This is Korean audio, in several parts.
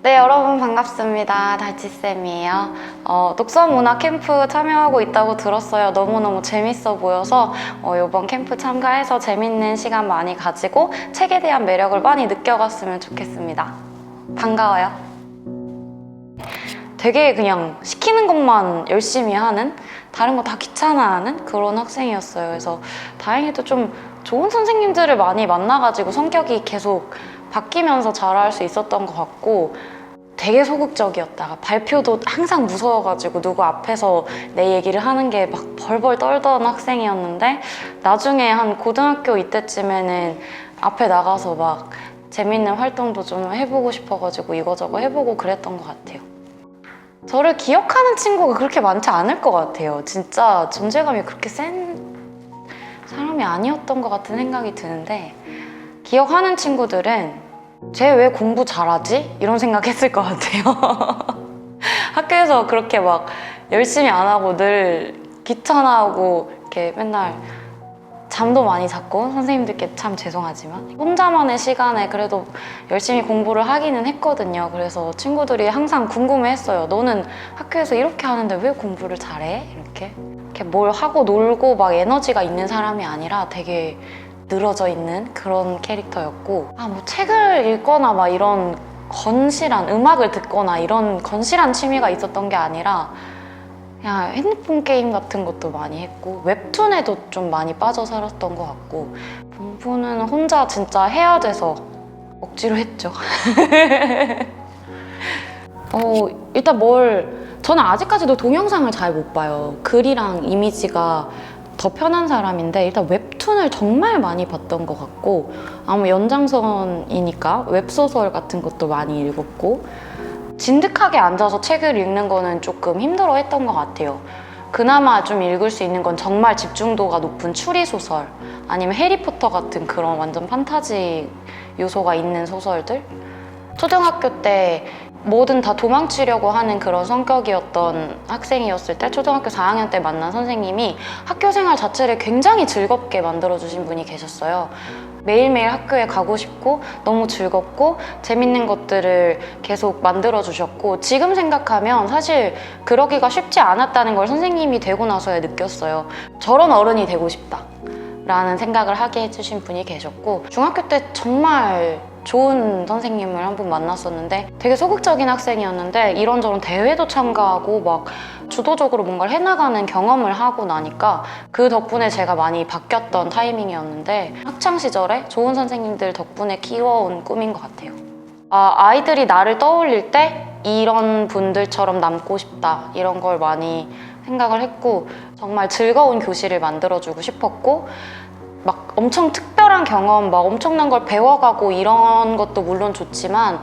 네, 여러분 반갑습니다. 달치쌤이에요. 독서문화 캠프 참여하고 있다고 들었어요. 너무너무 재밌어 보여서 이번 캠프 참가해서 재밌는 시간 많이 가지고 책에 대한 매력을 많이 느껴갔으면 좋겠습니다. 반가워요. 되게 그냥 시키는 것만 열심히 하는, 다른 거 다 귀찮아하는 그런 학생이었어요. 그래서 다행히도 좀 좋은 선생님들을 많이 만나가지고 성격이 계속 바뀌면서 잘할 수 있었던 것 같고, 되게 소극적이었다가 발표도 항상 무서워가지고 누구 앞에서 내 얘기를 하는 게 막 벌벌 떨던 학생이었는데, 나중에 한 고등학교 이때쯤에는 앞에 나가서 막 재밌는 활동도 좀 해보고 싶어가지고 이거저거 해보고 그랬던 것 같아요. 저를 기억하는 친구가 그렇게 많지 않을 것 같아요. 진짜 존재감이 그렇게 센 사람이 아니었던 것 같은 생각이 드는데, 기억하는 친구들은 쟤 왜 공부 잘하지? 이런 생각했을 것 같아요. 학교에서 그렇게 막 열심히 안 하고 늘 귀찮아하고 이렇게 맨날 잠도 많이 잤고, 선생님들께 참 죄송하지만 혼자만의 시간에 그래도 열심히 공부를 하기는 했거든요. 그래서 친구들이 항상 궁금해했어요. 너는 학교에서 이렇게 하는데 왜 공부를 잘해? 이렇게 뭘 하고 놀고 막 에너지가 있는 사람이 아니라 되게 늘어져 있는 그런 캐릭터였고, 뭐 책을 읽거나 막 이런 건실한 음악을 듣거나 이런 건실한 취미가 있었던 게 아니라 그냥 핸드폰 게임 같은 것도 많이 했고, 웹툰에도 좀 많이 빠져 살았던 것 같고, 공부는 혼자 진짜 해야 돼서 억지로 했죠. 일단 저는 아직까지도 동영상을 잘 못 봐요. 글이랑 이미지가 더 편한 사람인데, 일단 웹툰을 정말 많이 봤던 것 같고, 연장선이니까 웹소설 같은 것도 많이 읽었고, 진득하게 앉아서 책을 읽는 거는 조금 힘들어 했던 것 같아요. 그나마 좀 읽을 수 있는 건 정말 집중도가 높은 추리소설, 아니면 해리포터 같은 그런 완전 판타지 요소가 있는 소설들? 초등학교 때 뭐든 다 도망치려고 하는 그런 성격이었던 학생이었을 때, 초등학교 4학년 때 만난 선생님이 학교 생활 자체를 굉장히 즐겁게 만들어주신 분이 계셨어요. 매일매일 학교에 가고 싶고 너무 즐겁고 재밌는 것들을 계속 만들어주셨고, 지금 생각하면 사실 그러기가 쉽지 않았다는 걸 선생님이 되고 나서야 느꼈어요. 저런 어른이 되고 싶다 라는 생각을 하게 해주신 분이 계셨고, 중학교 때 정말 좋은 선생님을 한 분 만났었는데, 되게 소극적인 학생이었는데 이런저런 대회도 참가하고 막 주도적으로 뭔가를 해나가는 경험을 하고 나니까 그 덕분에 제가 많이 바뀌었던 타이밍이었는데, 학창시절에 좋은 선생님들 덕분에 키워온 꿈인 것 같아요. 아이들이 나를 떠올릴 때 이런 분들처럼 남고 싶다, 이런 걸 많이 생각을 했고, 정말 즐거운 교실을 만들어주고 싶었고, 막 엄청 특별한 경험, 막 엄청난 걸 배워가고 이런 것도 물론 좋지만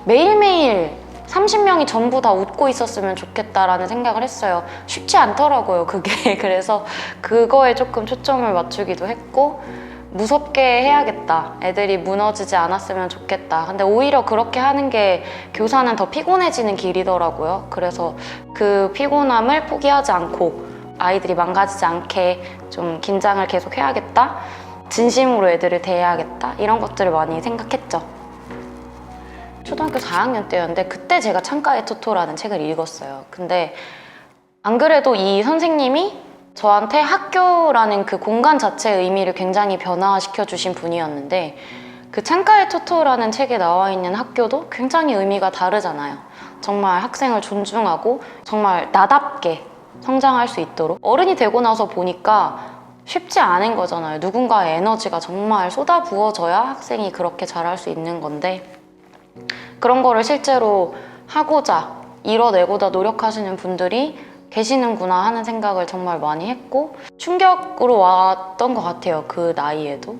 매일매일 30명이 전부 다 웃고 있었으면 좋겠다라는 생각을 했어요. 쉽지 않더라고요, 그게. 그래서 그거에 조금 초점을 맞추기도 했고, 무섭게 해야겠다, 애들이 무너지지 않았으면 좋겠다. 근데 오히려 그렇게 하는 게 교사는 더 피곤해지는 길이더라고요. 그래서 그 피곤함을 포기하지 않고 아이들이 망가지지 않게 좀 긴장을 계속 해야겠다, 진심으로 애들을 대해야겠다, 이런 것들을 많이 생각했죠. 초등학교 4학년 때였는데 그때 제가 창가의 토토라는 책을 읽었어요. 근데 안 그래도 이 선생님이 저한테 학교라는 그 공간 자체의 의미를 굉장히 변화시켜 주신 분이었는데, 그 창가의 토토라는 책에 나와 있는 학교도 굉장히 의미가 다르잖아요. 정말 학생을 존중하고 정말 나답게 성장할 수 있도록. 어른이 되고 나서 보니까 쉽지 않은 거잖아요. 누군가의 에너지가 정말 쏟아부어져야 학생이 그렇게 잘할 수 있는 건데, 그런 거를 실제로 하고자 이뤄내고자 노력하시는 분들이 계시는구나 하는 생각을 정말 많이 했고, 충격으로 왔던 것 같아요. 그 나이에도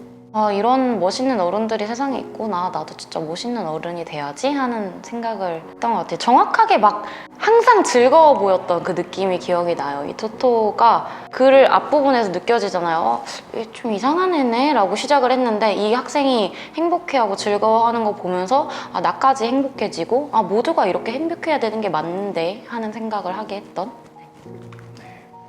이런 멋있는 어른들이 세상에 있구나, 나도 진짜 멋있는 어른이 돼야지 하는 생각을 했던 것 같아요. 정확하게 막 항상 즐거워 보였던 그 느낌이 기억이 나요. 이 토토가 글을 앞부분에서 느껴지잖아요. 얘 좀 이상한 애네 라고 시작을 했는데, 이 학생이 행복해하고 즐거워하는 거 보면서 나까지 행복해지고, 모두가 이렇게 행복해야 되는 게 맞는데 하는 생각을 하게 했던.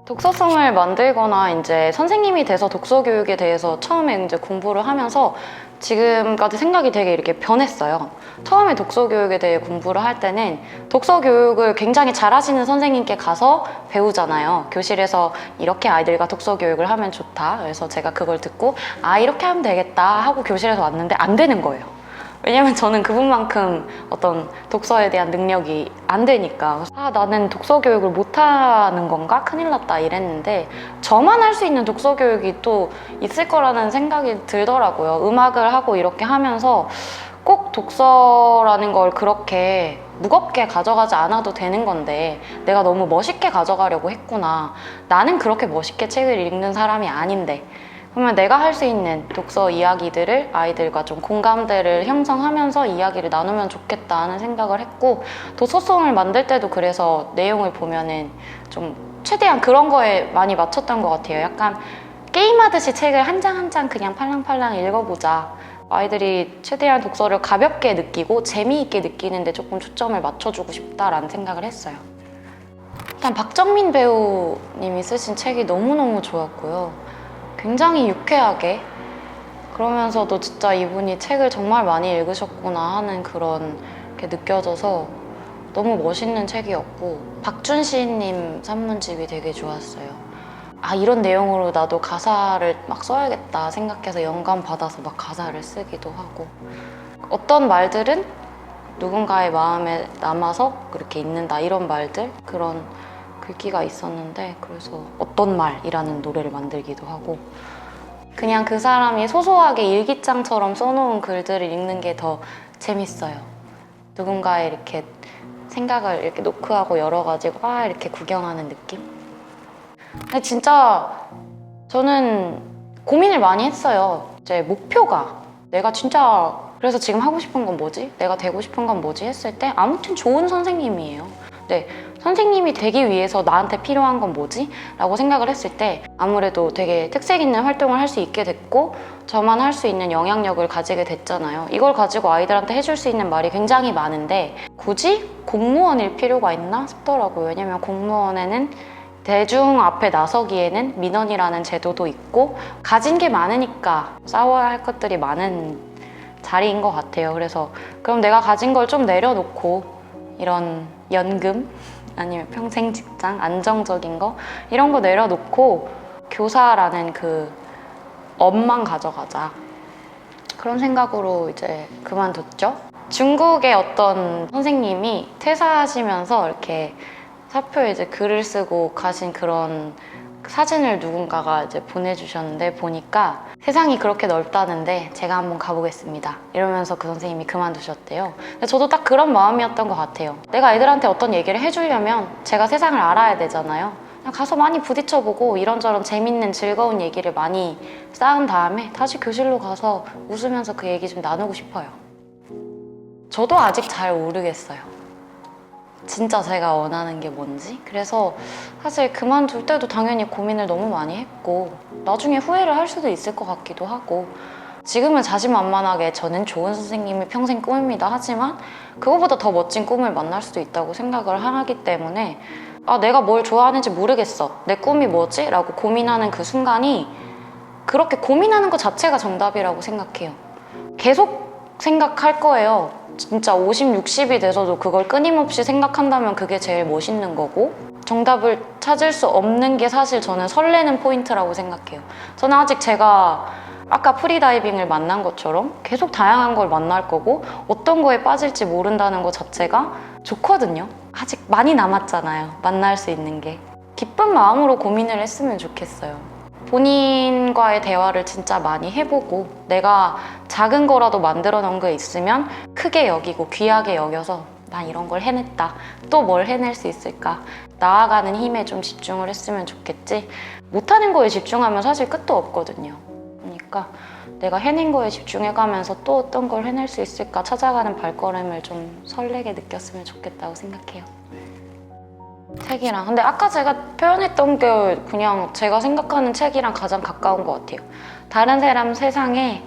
독서성을 만들거나 이제 선생님이 돼서 독서 교육에 대해서 처음에 이제 공부를 하면서 지금까지 생각이 되게 이렇게 변했어요. 처음에 독서 교육에 대해 공부를 할 때는 독서 교육을 굉장히 잘하시는 선생님께 가서 배우잖아요. 교실에서 이렇게 아이들과 독서 교육을 하면 좋다. 그래서 제가 그걸 듣고 아, 이렇게 하면 되겠다 하고 교실에서 왔는데 안 되는 거예요. 왜냐면 저는 그분만큼 어떤 독서에 대한 능력이 안 되니까 아, 나는 독서 교육을 못하는 건가? 큰일 났다 이랬는데 저만 할 수 있는 독서 교육이 또 있을 거라는 생각이 들더라고요. 음악을 하고 이렇게 하면서 꼭 독서라는 걸 그렇게 무겁게 가져가지 않아도 되는 건데 내가 너무 멋있게 가져가려고 했구나. 나는 그렇게 멋있게 책을 읽는 사람이 아닌데 그러면 내가 할 수 있는 독서 이야기들을 아이들과 좀 공감대를 형성하면서 이야기를 나누면 좋겠다 하는 생각을 했고 독서성을 만들 때도 그래서 내용을 보면은 좀 최대한 그런 거에 많이 맞췄던 것 같아요. 약간 게임하듯이 책을 한 장 한 장 그냥 팔랑팔랑 읽어보자. 아이들이 최대한 독서를 가볍게 느끼고 재미있게 느끼는데 조금 초점을 맞춰주고 싶다라는 생각을 했어요. 일단 박정민 배우님이 쓰신 책이 너무너무 좋았고요. 굉장히 유쾌하게 그러면서도 진짜 이분이 책을 정말 많이 읽으셨구나 하는 그런 게 느껴져서 너무 멋있는 책이었고 박준 시인님 산문집이 되게 좋았어요. 아, 이런 내용으로 나도 가사를 막 써야겠다 생각해서 영감 받아서 막 가사를 쓰기도 하고 어떤 말들은 누군가의 마음에 남아서 그렇게 있는다 이런 말들 그런 글귀가 있었는데 그래서 어떤 말이라는 노래를 만들기도 하고 그냥 그 사람이 소소하게 일기장처럼 써놓은 글들을 읽는 게 더 재밌어요. 누군가의 이렇게 생각을 이렇게 노크하고 열어가지고 이렇게 구경하는 느낌? 근데 진짜 저는 고민을 많이 했어요. 이제 목표가 내가 진짜 그래서 지금 하고 싶은 건 뭐지? 내가 되고 싶은 건 뭐지? 했을 때 아무튼 좋은 선생님이에요. 네, 선생님이 되기 위해서 나한테 필요한 건 뭐지? 라고 생각을 했을 때 아무래도 되게 특색 있는 활동을 할 수 있게 됐고 저만 할 수 있는 영향력을 가지게 됐잖아요. 이걸 가지고 아이들한테 해줄 수 있는 말이 굉장히 많은데 굳이 공무원일 필요가 있나 싶더라고요. 왜냐면 공무원에는 대중 앞에 나서기에는 민원이라는 제도도 있고 가진 게 많으니까 싸워야 할 것들이 많은 자리인 것 같아요. 그래서 그럼 내가 가진 걸 좀 내려놓고 이런 연금 아니면 평생 직장 안정적인 거 이런 거 내려놓고 교사라는 그 업만 가져가자 그런 생각으로 이제 그만뒀죠. 중국의 어떤 선생님이 퇴사하시면서 이렇게 사표에 이제 글을 쓰고 가신 그런 사진을 누군가가 이제 보내주셨는데 보니까 세상이 그렇게 넓다는데 제가 한번 가보겠습니다 이러면서 그 선생님이 그만두셨대요. 근데 저도 딱 그런 마음이었던 것 같아요. 내가 애들한테 어떤 얘기를 해주려면 제가 세상을 알아야 되잖아요. 그냥 가서 많이 부딪혀보고 이런저런 재밌는 즐거운 얘기를 많이 쌓은 다음에 다시 교실로 가서 웃으면서 그 얘기 좀 나누고 싶어요. 저도 아직 잘 모르겠어요. 진짜 제가 원하는 게 뭔지. 그래서 사실 그만둘 때도 당연히 고민을 너무 많이 했고 나중에 후회를 할 수도 있을 것 같기도 하고 지금은 자신만만하게 저는 좋은 선생님이 평생 꿈입니다 하지만 그거보다 더 멋진 꿈을 만날 수도 있다고 생각을 하기 때문에 내가 뭘 좋아하는지 모르겠어 내 꿈이 뭐지? 라고 고민하는 그 순간이 그렇게 고민하는 것 자체가 정답이라고 생각해요. 계속 생각할 거예요. 진짜 50, 60이 돼서도 그걸 끊임없이 생각한다면 그게 제일 멋있는 거고 정답을 찾을 수 없는 게 사실 저는 설레는 포인트라고 생각해요. 저는 아직 제가 아까 프리다이빙을 만난 것처럼 계속 다양한 걸 만날 거고 어떤 거에 빠질지 모른다는 것 자체가 좋거든요. 아직 많이 남았잖아요. 만날 수 있는 게. 기쁜 마음으로 고민을 했으면 좋겠어요. 본인과의 대화를 진짜 많이 해보고 내가 작은 거라도 만들어 놓은 게 있으면 크게 여기고 귀하게 여겨서 난 이런 걸 해냈다. 또 뭘 해낼 수 있을까? 나아가는 힘에 좀 집중을 했으면 좋겠지. 못하는 거에 집중하면 사실 끝도 없거든요. 그러니까 내가 해낸 거에 집중해가면서 또 어떤 걸 해낼 수 있을까 찾아가는 발걸음을 좀 설레게 느꼈으면 좋겠다고 생각해요. 책이랑 근데 아까 제가 표현했던 게 그냥 제가 생각하는 책이랑 가장 가까운 것 같아요. 다른 사람 세상에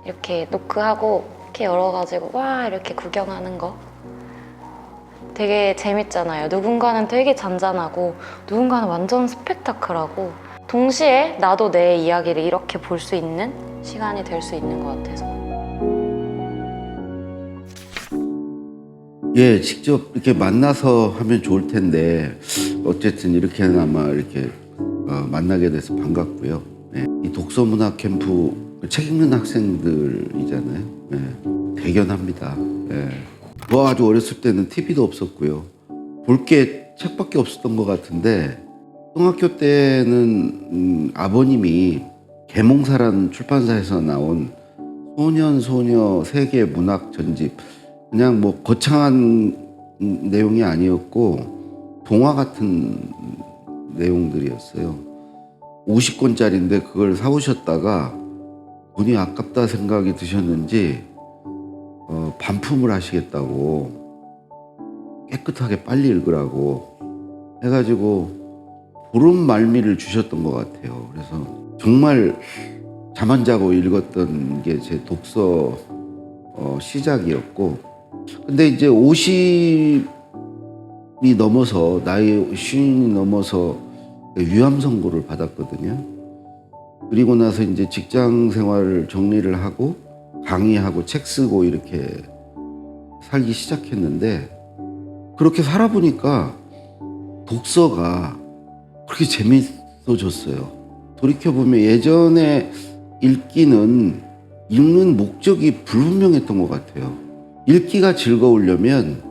이렇게 노크하고 이렇게 열어가지고 와 이렇게 구경하는 거 되게 재밌잖아요. 누군가는 되게 잔잔하고 누군가는 완전 스펙타클하고 동시에 나도 내 이야기를 이렇게 볼 수 있는 시간이 될 수 있는 것 같아서. 예, 직접 이렇게 만나서 하면 좋을 텐데 어쨌든 이렇게나마 이렇게 만나게 돼서 반갑고요. 예, 이 독서문학 캠프 책 읽는 학생들이잖아요. 예, 대견합니다. 예. 뭐 아주 어렸을 때는 TV도 없었고요. 볼 게 책밖에 없었던 것 같은데 중학교 때는 아버님이 계몽사란 출판사에서 나온 소년 소녀 세계 문학 전집, 그냥 뭐 거창한 내용이 아니었고 동화 같은 내용들이었어요. 50권짜리인데 그걸 사오셨다가 돈이 아깝다 생각이 드셨는지 반품을 하시겠다고 깨끗하게 빨리 읽으라고 해가지고 보름 말미를 주셨던 것 같아요. 그래서 정말 잠 안 자고 읽었던 게 제 독서 시작이었고, 근데 이제 50이 넘어서 나이 50이 넘어서 위암 선고를 받았거든요. 그리고 나서 이제 직장 생활을 정리를 하고 강의하고 책 쓰고 이렇게 살기 시작했는데, 그렇게 살아보니까 독서가 그렇게 재밌어졌어요. 돌이켜보면 예전에 읽기는 읽는 목적이 불분명했던 것 같아요. 읽기가 즐거우려면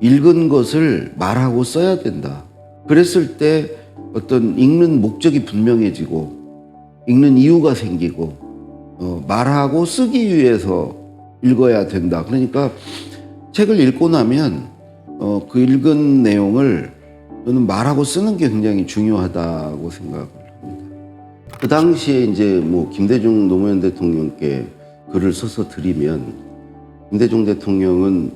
읽은 것을 말하고 써야 된다. 그랬을 때 어떤 읽는 목적이 분명해지고 읽는 이유가 생기고 말하고 쓰기 위해서 읽어야 된다. 그러니까 책을 읽고 나면 그 읽은 내용을 저는 말하고 쓰는 게 굉장히 중요하다고 생각을 합니다. 그 당시에 이제 뭐 김대중 노무현 대통령께 글을 써서 드리면, 김대중 대통령은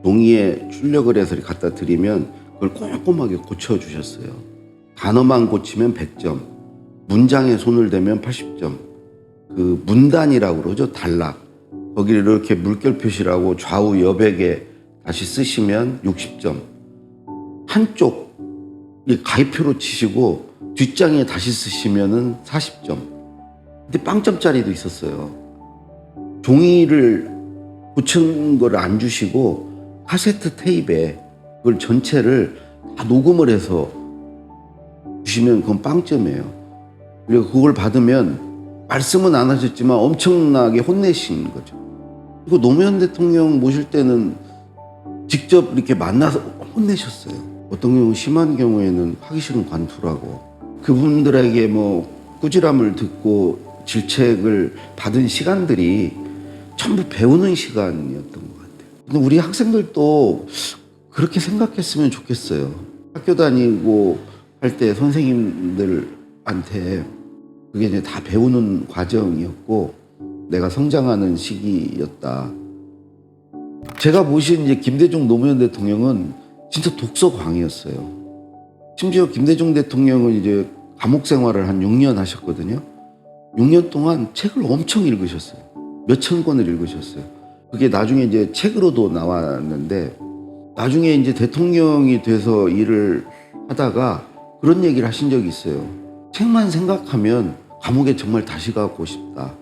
종이에 출력을 해서 갖다 드리면 그걸 꼼꼼하게 고쳐주셨어요. 단어만 고치면 100점, 문장에 손을 대면 80점, 그 문단이라고 그러죠, 단락. 거기를 이렇게 물결 표시라고 좌우 여백에 다시 쓰시면 60점. 한쪽 가위표로 치시고 뒷장에 다시 쓰시면은 40점. 근데 빵점짜리도 있었어요. 종이를 고친 걸 안 주시고 카세트 테이프에 그걸 전체를 다 녹음을 해서 주시면 그건 빵점이에요. 그리고 그걸 받으면 말씀은 안 하셨지만 엄청나게 혼내신 거죠. 그리고 노무현 대통령 모실 때는 직접 이렇게 만나서 혼내셨어요. 어떤 경우 심한 경우에는 하기 싫은 관투라고. 그분들에게 뭐 꾸지람을 듣고 질책을 받은 시간들이 전부 배우는 시간이었던 것 같아요. 근데 우리 학생들도 그렇게 생각했으면 좋겠어요. 학교 다니고 할 때 선생님들한테 그게 이제 다 배우는 과정이었고 내가 성장하는 시기였다. 제가 모신 이제 김대중 노무현 대통령은 진짜 독서광이었어요. 심지어 김대중 대통령은 이제 감옥 생활을 한 6년 하셨거든요. 6년 동안 책을 엄청 읽으셨어요. 몇천 권을 읽으셨어요. 그게 나중에 이제 책으로도 나왔는데, 나중에 이제 대통령이 돼서 일을 하다가 그런 얘기를 하신 적이 있어요. 책만 생각하면 감옥에 정말 다시 가고 싶다.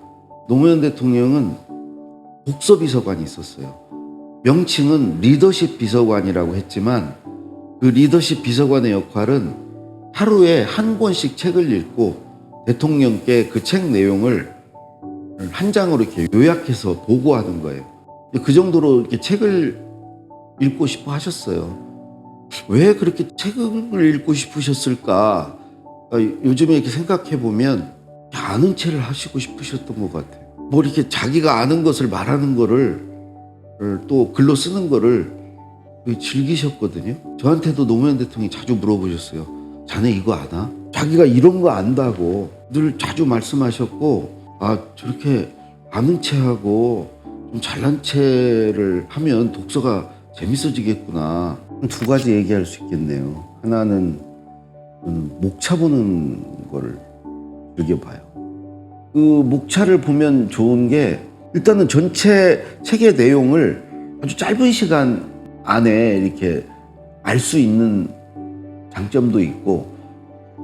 노무현 대통령은 독서비서관이 있었어요. 명칭은 리더십 비서관이라고 했지만 그 리더십 비서관의 역할은 하루에 한 권씩 책을 읽고 대통령께 그 책 내용을 한 장으로 이렇게 요약해서 보고하는 거예요. 그 정도로 이렇게 책을 읽고 싶어 하셨어요. 왜 그렇게 책을 읽고 싶으셨을까? 요즘에 이렇게 생각해 보면 아는 체를 하시고 싶으셨던 것 같아요. 뭐 이렇게 자기가 아는 것을 말하는 거를 또 글로 쓰는 거를 즐기셨거든요. 저한테도 노무현 대통령이 자주 물어보셨어요. 자네 이거 아나? 자기가 이런 거 안다고 늘 자주 말씀하셨고, 아 저렇게 아는 체하고 좀 잘난 체를 하면 독서가 재밌어지겠구나. 두 가지 얘기할 수 있겠네요. 하나는 목차 보는 거를 즐겨봐요. 그 목차를 보면 좋은 게, 일단은 전체 책의 내용을 아주 짧은 시간 안에 이렇게 알 수 있는 장점도 있고,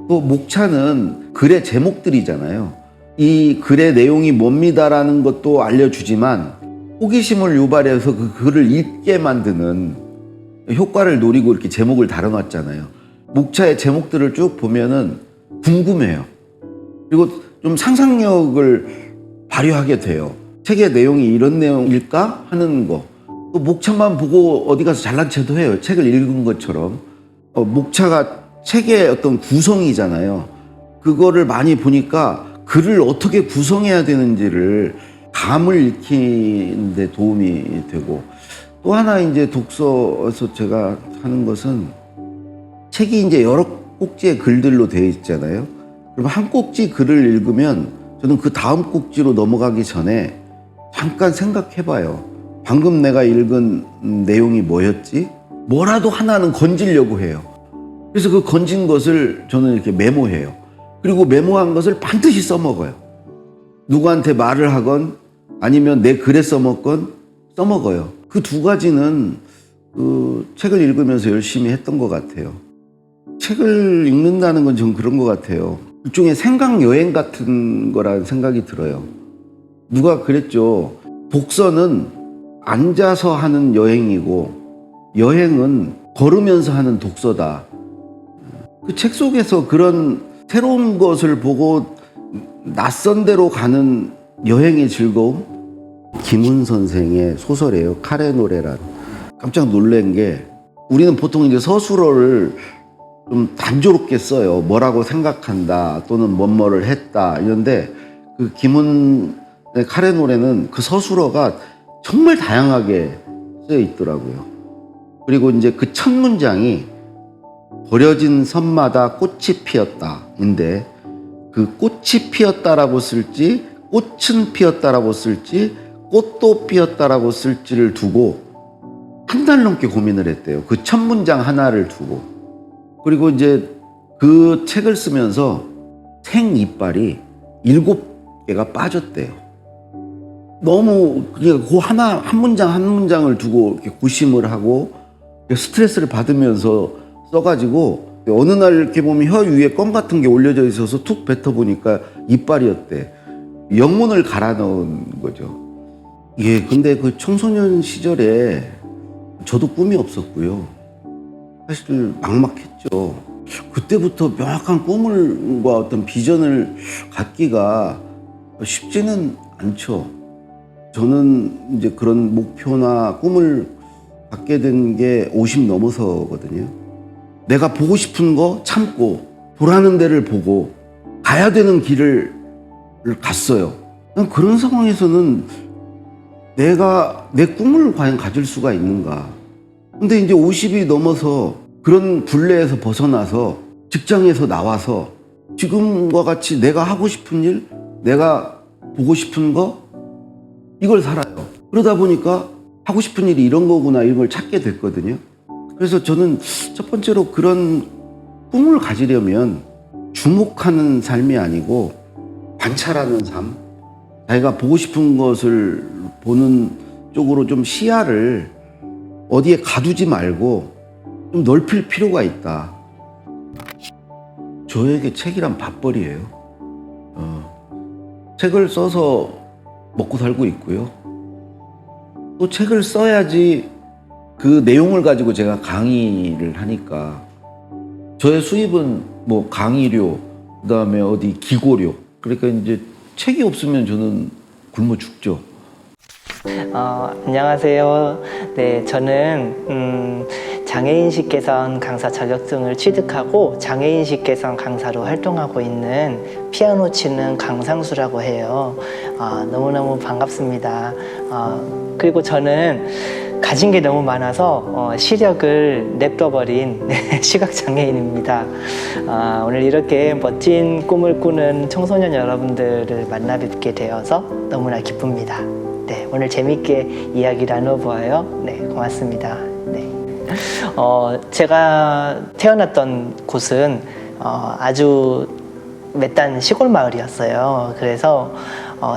또 목차는 글의 제목들이잖아요. 이 글의 내용이 뭡니다라는 것도 알려주지만 호기심을 유발해서 그 글을 읽게 만드는 효과를 노리고 이렇게 제목을 달아놨잖아요. 목차의 제목들을 쭉 보면은 궁금해요. 그리고 좀 상상력을 발휘하게 돼요. 책의 내용이 이런 내용일까 하는 거. 또 목차만 보고 어디 가서 잘난 체도 해요. 책을 읽은 것처럼. 목차가 책의 어떤 구성이잖아요. 그거를 많이 보니까 글을 어떻게 구성해야 되는지를 감을 익히는 데 도움이 되고, 또 하나 이제 독서에서 제가 하는 것은 책이 이제 여러 꼭지의 글들로 되어 있잖아요. 그럼 한 꼭지 글을 읽으면 저는 그 다음 꼭지로 넘어가기 전에 잠깐 생각해봐요. 방금 내가 읽은 내용이 뭐였지? 뭐라도 하나는 건지려고 해요. 그래서 그 건진 것을 저는 이렇게 메모해요. 그리고 메모한 것을 반드시 써먹어요. 누구한테 말을 하건 아니면 내 글에 써먹건 써먹어요. 그 두 가지는 그 책을 읽으면서 열심히 했던 것 같아요. 책을 읽는다는 건 전 그런 것 같아요. 일종의 생각 여행 같은 거라는 생각이 들어요. 누가 그랬죠. 독서는 앉아서 하는 여행이고 여행은 걸으면서 하는 독서다. 그 책 속에서 그런 새로운 것을 보고 낯선 데로 가는 여행의 즐거움? 김훈 선생의 소설이에요. 칼의 노래란. 깜짝 놀란 게 우리는 보통 이제 서술어를 좀 단조롭게 써요. 뭐라고 생각한다 또는 뭐뭐를 했다 이런데 그 김훈의 칼의 노래는 그 서술어가 정말 다양하게 쓰여 있더라고요. 그리고 이제 그 첫 문장이 버려진 섬마다 꽃이 피었다인데 그 꽃이 피었다라고 쓸지 꽃은 피었다라고 쓸지 꽃도 피었다라고 쓸지를 두고 한 달 넘게 고민을 했대요. 그 첫 문장 하나를 두고. 그리고 이제 그 책을 쓰면서 생 이빨이 7개가 빠졌대요. 너무 그냥 그 한 문장 한 문장을 두고 이렇게 고심을 하고 스트레스를 받으면서 써가지고 어느 날 이렇게 보면 혀 위에 껌 같은 게 올려져 있어서 툭 뱉어보니까 이빨이었대. 영문을 갈아 넣은 거죠. 예, 근데 그 청소년 시절에 저도 꿈이 없었고요. 사실 막막했죠. 그때부터 명확한 꿈과 어떤 비전을 갖기가 쉽지는 않죠. 저는 이제 그런 목표나 꿈을 갖게 된 게 50 넘어서거든요. 내가 보고 싶은 거 참고 보라는 데를 보고 가야 되는 길을 갔어요. 그런 상황에서는 내가 내 꿈을 과연 가질 수가 있는가. 근데 이제 50이 넘어서 그런 굴레에서 벗어나서 직장에서 나와서 지금과 같이 내가 하고 싶은 일, 내가 보고 싶은 거 이걸 살아요. 그러다 보니까 하고 싶은 일이 이런 거구나 이런 걸 찾게 됐거든요. 그래서 저는 첫 번째로 그런 꿈을 가지려면 주목하는 삶이 아니고 관찰하는 삶, 자기가 보고 싶은 것을 보는 쪽으로 좀 시야를 어디에 가두지 말고 좀 넓힐 필요가 있다. 저에게 책이란 밥벌이에요. 책을 써서 먹고 살고 있고요. 또 책을 써야지 그 내용을 가지고 제가 강의를 하니까 저의 수입은 뭐 강의료, 그다음에 어디 기고료. 그러니까 이제 책이 없으면 저는 굶어 죽죠. 안녕하세요. 네, 저는 장애인식 개선 강사 자격증을 취득하고 장애인식 개선 강사로 활동하고 있는 피아노 치는 강상수라고 해요. 너무너무 반갑습니다. 그리고 저는 가진 게 너무 많아서 시력을 냅둬버린 시각장애인입니다. 오늘 이렇게 멋진 꿈을 꾸는 청소년 여러분들을 만나 뵙게 되어서 너무나 기쁩니다. 네, 오늘 재밌게 이야기 나눠보아요. 네, 고맙습니다. 네. 제가 태어났던 곳은 아주 외딴 시골 마을이었어요. 그래서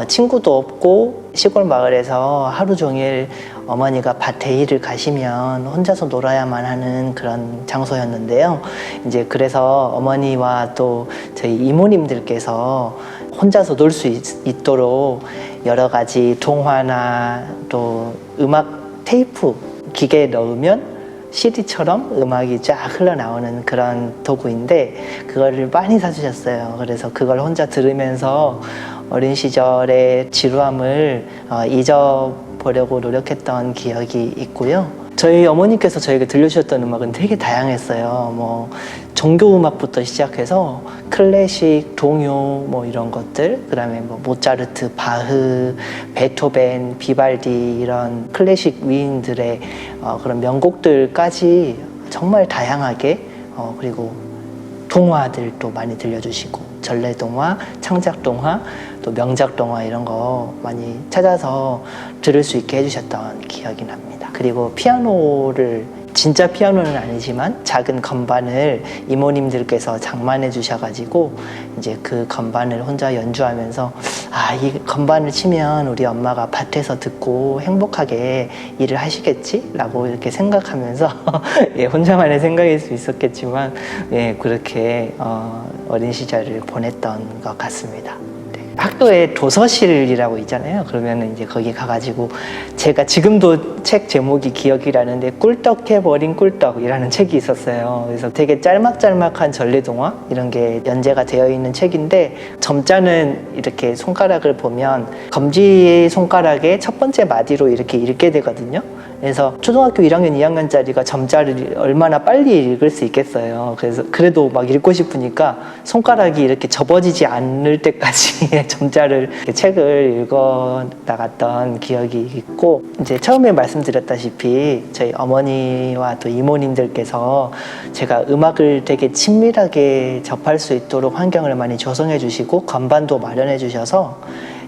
친구도 없고 시골 마을에서 하루 종일 어머니가 밭에 일을 가시면 혼자서 놀아야만 하는 그런 장소였는데요. 이제 그래서 어머니와 또 저희 이모님들께서 혼자서 놀 수 있도록 여러 가지 동화나 또 음악 테이프 기계에 넣으면 CD처럼 음악이 쫙 흘러나오는 그런 도구인데 그거를 많이 사주셨어요. 그래서 그걸 혼자 들으면서 어린 시절의 지루함을 잊어보려고 노력했던 기억이 있고요. 저희 어머니께서 저에게 들려주셨던 음악은 되게 다양했어요. 뭐 종교 음악부터 시작해서 클래식, 동요 뭐 이런 것들, 그다음에 뭐 모차르트, 바흐, 베토벤, 비발디 이런 클래식 위인들의 그런 명곡들까지 정말 다양하게 그리고 동화들도 많이 들려주시고 전래동화, 창작동화, 또 명작동화 이런 거 많이 찾아서 들을 수 있게 해주셨던 기억이 납니다. 그리고 피아노를 진짜 피아노는 아니지만 작은 건반을 이모님들께서 장만해 주셔가지고 이제 그 건반을 혼자 연주하면서 이 건반을 치면 우리 엄마가 밭에서 듣고 행복하게 일을 하시겠지? 라고 이렇게 생각하면서 예, 혼자만의 생각일 수 있었겠지만 예, 그렇게 어린 시절을 보냈던 것 같습니다. 학교에 도서실이라고 있잖아요. 그러면 이제 거기 가가지고 제가 지금도 책 제목이 기억이 나는데 꿀떡해버린 꿀떡이라는 책이 있었어요. 그래서 되게 짤막짤막한 전래동화 이런 게 연재가 되어 있는 책인데 점자는 이렇게 손가락을 보면 검지 손가락의 첫 번째 마디로 이렇게 읽게 되거든요. 그래서 초등학교 1학년, 2학년짜리가 점자를 얼마나 빨리 읽을 수 있겠어요. 그래서 그래도 막 읽고 싶으니까 손가락이 이렇게 접어지지 않을 때까지 점자를 책을 읽어 나갔던 기억이 있고, 이제 처음에 말씀드렸다시피 저희 어머니와 또 이모님들께서 제가 음악을 되게 친밀하게 접할 수 있도록 환경을 많이 조성해 주시고 건반도 마련해 주셔서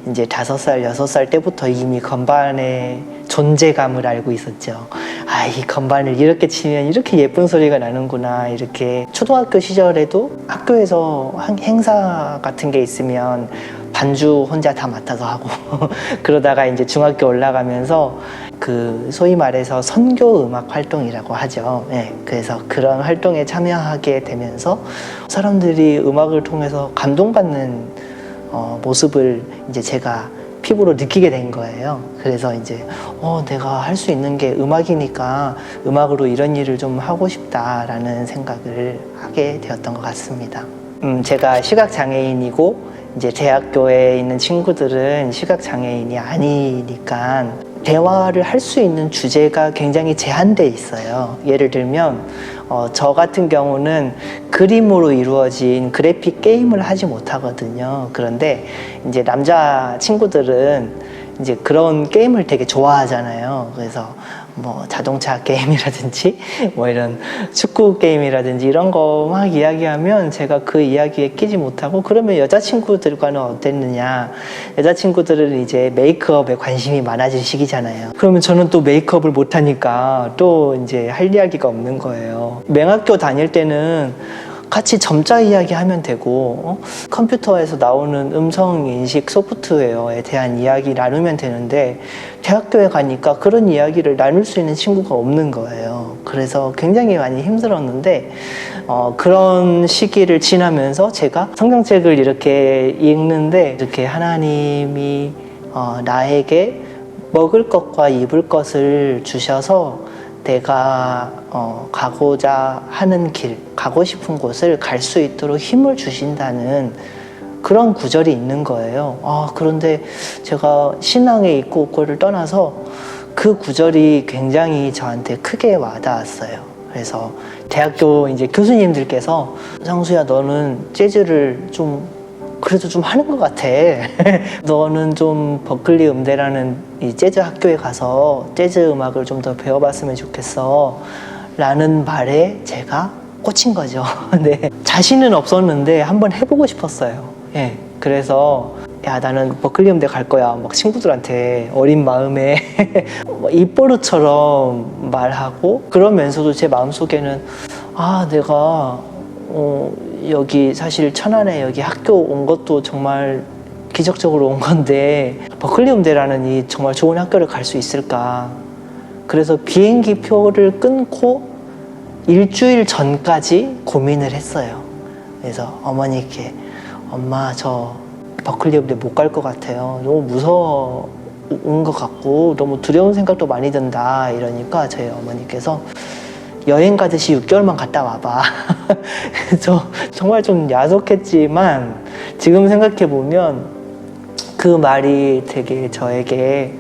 이제 5살, 6살 때부터 이미 건반의 존재감을 알고 있었죠. 이 건반을 이렇게 치면 이렇게 예쁜 소리가 나는구나. 이렇게 초등학교 시절에도 학교에서 행사 같은 게 있으면 반주 혼자 다 맡아서 하고 그러다가 이제 중학교 올라가면서 그 소위 말해서 선교 음악 활동이라고 하죠. 네, 그래서 그런 활동에 참여하게 되면서 사람들이 음악을 통해서 감동받는 모습을 이제 제가 피부로 느끼게 된 거예요. 그래서 이제 내가 할 수 있는 게 음악이니까 음악으로 이런 일을 좀 하고 싶다라는 생각을 하게 되었던 것 같습니다. 제가 시각장애인이고 이제 대학교에 있는 친구들은 시각장애인이 아니니까 대화를 할 수 있는 주제가 굉장히 제한돼 있어요. 예를 들면 저 같은 경우는 그림으로 이루어진 그래픽 게임을 하지 못하거든요. 그런데 이제 남자 친구들은 이제 그런 게임을 되게 좋아하잖아요. 그래서 뭐 자동차 게임이라든지 뭐 이런 축구 게임이라든지 이런 거 막 이야기하면 제가 그 이야기에 끼지 못하고, 그러면 여자친구들과는 어땠느냐, 여자친구들은 이제 메이크업에 관심이 많아질 시기잖아요. 그러면 저는 또 메이크업을 못하니까 또 이제 할 이야기가 없는 거예요. 맹학교 다닐 때는 같이 점자 이야기 하면 되고 컴퓨터에서 나오는 음성 인식 소프트웨어에 대한 이야기 나누면 되는데 대학교에 가니까 그런 이야기를 나눌 수 있는 친구가 없는 거예요. 그래서 굉장히 많이 힘들었는데 그런 시기를 지나면서 제가 성경책을 이렇게 읽는데 이렇게 하나님이 나에게 먹을 것과 입을 것을 주셔서 내가 가고자 하는 길, 가고 싶은 곳을 갈 수 있도록 힘을 주신다는 그런 구절이 있는 거예요. 그런데 제가 신앙에 있고 없고를 떠나서 그 구절이 굉장히 저한테 크게 와닿았어요. 그래서 대학교 이제 교수님들께서 상수야, 너는 재즈를 그래도 좀 하는 것 같아. 너는 좀 버클리 음대라는 이 재즈 학교에 가서 재즈 음악을 좀 더 배워봤으면 좋겠어. 라는 말에 제가 꽂힌 거죠. 네. 자신은 없었는데 한번 해보고 싶었어요. 예. 그래서 나는 버클리 음대 갈 거야. 막 친구들한테 어린 마음에 입버릇처럼 말하고, 그러면서도 제 마음속에는 내가 여기 사실 천안에 여기 학교 온 것도 정말 기적적으로 온 건데 버클리 음대라는 이 정말 좋은 학교를 갈 수 있을까? 그래서 비행기 표를 끊고 일주일 전까지 고민을 했어요. 그래서 어머니께 엄마 저 버클리 음대 못 갈 것 같아요. 너무 무서운 것 같고 너무 두려운 생각도 많이 든다 이러니까 저희 어머니께서 여행 가듯이 6개월만 갔다 와봐. 그래서 정말 좀 야속했지만 지금 생각해보면 그 말이 되게 저에게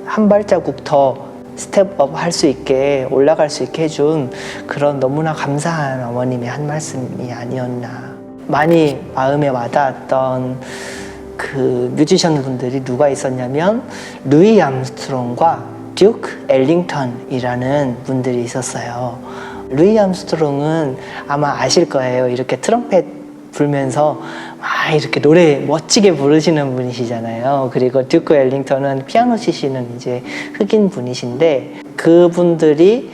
한 발자국 더 스텝업 할 수 있게 올라갈 수 있게 해준 그런 너무나 감사한 어머님의 한 말씀이 아니었나. 많이 마음에 와닿았던 그 뮤지션 분들이 누가 있었냐면 루이 암스트롱과 듀크 엘링턴이라는 분들이 있었어요. 루이 암스트롱은 아마 아실 거예요. 이렇게 트럼펫 불면서 막 이렇게 노래 멋지게 부르시는 분이시잖아요. 그리고 듀크 엘링턴은 피아노 치시는 이제 흑인 분이신데 그분들이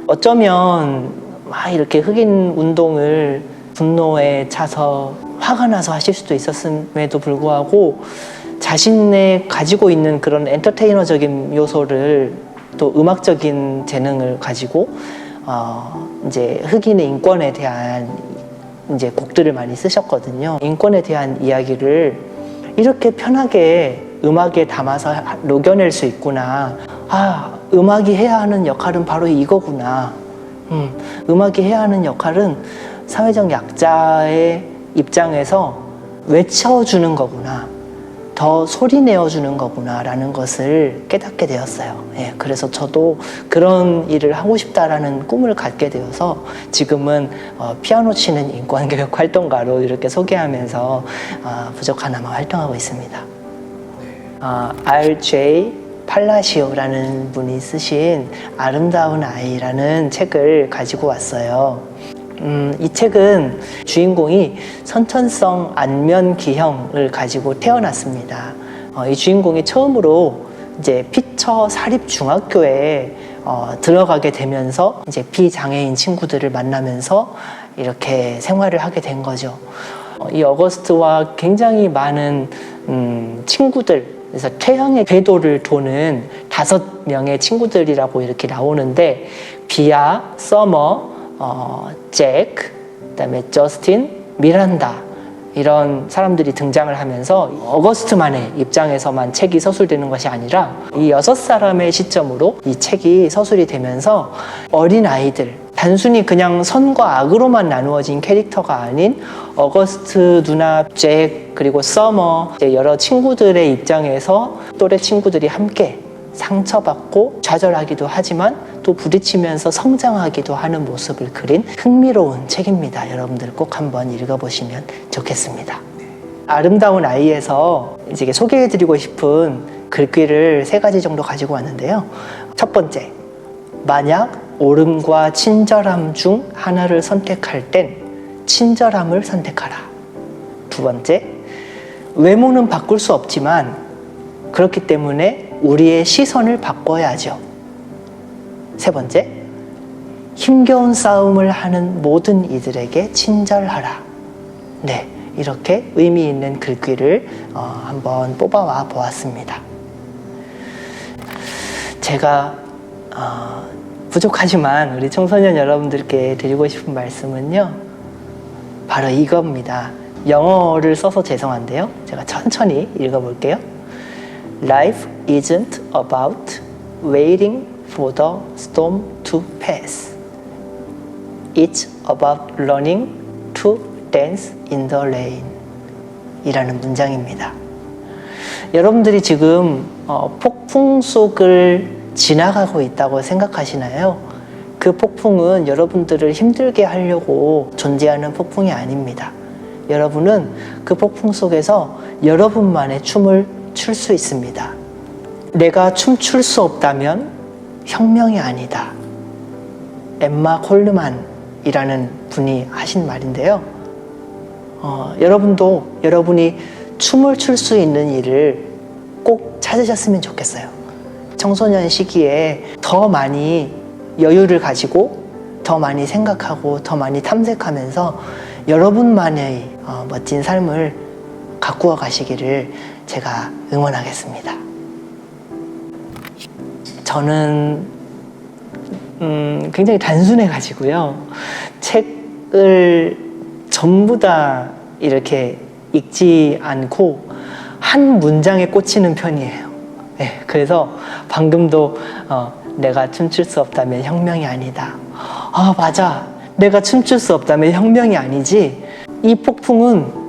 어쩌면 막 이렇게 흑인 운동을 분노에 차서 화가 나서 하실 수도 있었음에도 불구하고 자신의 가지고 있는 그런 엔터테이너적인 요소를 또 음악적인 재능을 가지고 이제 흑인의 인권에 대한 이제 곡들을 많이 쓰셨거든요. 인권에 대한 이야기를 이렇게 편하게 음악에 담아서 녹여낼 수 있구나. 아, 음악이 해야 하는 역할은 바로 이거구나. 음악이 해야 하는 역할은 사회적 약자의 입장에서 외쳐주는 거구나. 더 소리 내어주는 거구나 라는 것을 깨닫게 되었어요. 예, 그래서 저도 그런 일을 하고 싶다라는 꿈을 갖게 되어서 지금은 피아노 치는 인권교육 활동가로 이렇게 소개하면서 부족하나마 활동하고 있습니다. R.J. 팔라시오라는 분이 쓰신 아름다운 아이라는 책을 가지고 왔어요. 이 책은 주인공이 선천성 안면 기형을 가지고 태어났습니다. 이 주인공이 처음으로 이제 피처 사립중학교에 들어가게 되면서 이제 비장애인 친구들을 만나면서 이렇게 생활을 하게 된 거죠. 이 어거스트와 굉장히 많은 친구들, 그래서 태양의 궤도를 도는 5명의 친구들이라고 이렇게 나오는데 비아, 서머, 잭, 그다음에 저스틴, 미란다 이런 사람들이 등장을 하면서 어거스트만의 입장에서만 책이 서술되는 것이 아니라 이 6사람의 시점으로 이 책이 서술이 되면서 어린 아이들, 단순히 그냥 선과 악으로만 나누어진 캐릭터가 아닌 어거스트 누나, 잭, 그리고 서머 여러 친구들의 입장에서 또래 친구들이 함께 상처받고 좌절하기도 하지만 또 부딪히면서 성장하기도 하는 모습을 그린 흥미로운 책입니다. 여러분들 꼭 한번 읽어보시면 좋겠습니다. 아름다운 아이에서 이제 소개해드리고 싶은 글귀를 3가지 정도 가지고 왔는데요. 첫 번째, 만약 옳음과 친절함 중 하나를 선택할 땐 친절함을 선택하라. 두 번째, 외모는 바꿀 수 없지만 그렇기 때문에 우리의 시선을 바꿔야죠. 세 번째, 힘겨운 싸움을 하는 모든 이들에게 친절하라. 네, 이렇게 의미 있는 글귀를 한번 뽑아와 보았습니다. 제가 부족하지만 우리 청소년 여러분들께 드리고 싶은 말씀은요, 바로 이겁니다. 영어를 써서 죄송한데요, 제가 천천히 읽어볼게요. Life isn't about waiting for the storm to pass. It's about learning to dance in the rain. 이라는 문장입니다. 여러분들이 지금 폭풍 속을 지나가고 있다고 생각하시나요? 그 폭풍은 여러분들을 힘들게 하려고 존재하는 폭풍이 아닙니다. 여러분은 그 폭풍 속에서 여러분만의 춤을 출 수 있습니다. 내가 춤출 수 없다면 혁명이 아니다. 엠마 콜르만이라는 분이 하신 말인데요. 여러분도 여러분이 춤을 출 수 있는 일을 꼭 찾으셨으면 좋겠어요. 청소년 시기에 더 많이 여유를 가지고 더 많이 생각하고 더 많이 탐색하면서 여러분만의 멋진 삶을 가꾸어 가시기를 제가 응원하겠습니다. 저는 굉장히 단순해가지고요. 책을 전부 다 이렇게 읽지 않고 한 문장에 꽂히는 편이에요. 네, 그래서 방금도 내가 춤출 수 없다면 혁명이 아니다. 아, 맞아. 내가 춤출 수 없다면 혁명이 아니지. 이 폭풍은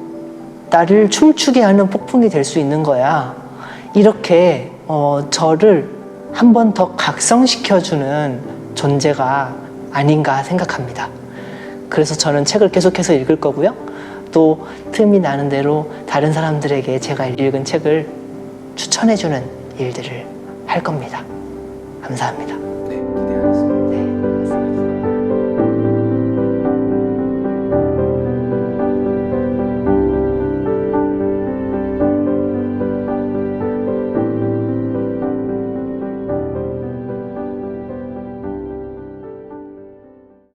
나를 춤추게 하는 폭풍이 될 수 있는 거야. 이렇게 저를 한 번 더 각성시켜주는 존재가 아닌가 생각합니다. 그래서 저는 책을 계속해서 읽을 거고요. 또 틈이 나는 대로 다른 사람들에게 제가 읽은 책을 추천해주는 일들을 할 겁니다. 감사합니다. 네, 기대하겠습니다.